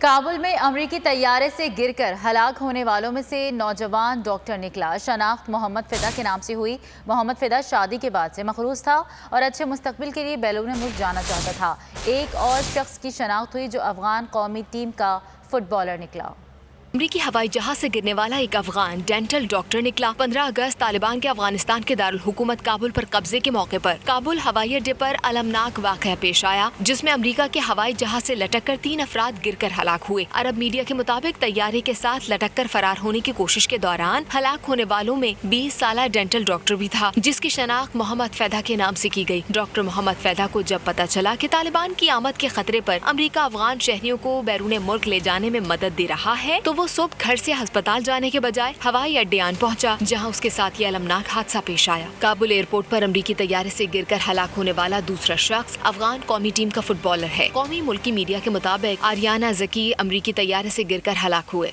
کابل میں امریکی طیارے سے گر کر ہلاک ہونے والوں میں سے نوجوان ڈاکٹر نکلا۔ شناخت محمد فدا کے نام سے ہوئی۔ محمد فدا شادی کے بعد سے مقروض تھا اور اچھے مستقبل کے لیے بیرون ملک جانا چاہتا تھا۔ ایک اور شخص کی شناخت ہوئی جو افغان قومی ٹیم کا فٹ بالر نکلا۔ امریکی ہوائی جہاز سے گرنے والا ایک افغان ڈینٹل ڈاکٹر نکلا۔ 15 اگست طالبان کے افغانستان کے دارالحکومت کابل پر قبضے کے موقع پر کابل ہوائی اڈے پر المناک واقعہ پیش آیا، جس میں امریکہ کے ہوائی جہاز سے لٹک کر 3 افراد گر کر ہلاک ہوئے۔ عرب میڈیا کے مطابق طیارے کے ساتھ لٹک کر فرار ہونے کی کوشش کے دوران ہلاک ہونے والوں میں 20 سالہ ڈینٹل ڈاکٹر بھی تھا، جس کی شناخت محمد فدا کے نام سے کی گئی۔ ڈاکٹر محمد فدا کو جب پتہ چلا کہ طالبان کی آمد کے خطرے پر امریکہ افغان شہریوں کو بیرون ملک لے جانے میں مدد دے رہا ہے تو وہ صبح گھر سے ہسپتال جانے کے بجائے ہوائی اڈے آن پہنچا، جہاں اس کے ساتھ یہ المناک حادثہ پیش آیا۔ کابل ایئرپورٹ پر امریکی طیارے سے گر کر ہلاک ہونے والا دوسرا شخص افغان قومی ٹیم کا فٹ بالر ہے۔ قومی ملکی میڈیا کے مطابق آریانہ ذکی امریکی طیارے سے گر کر ہلاک ہوئے۔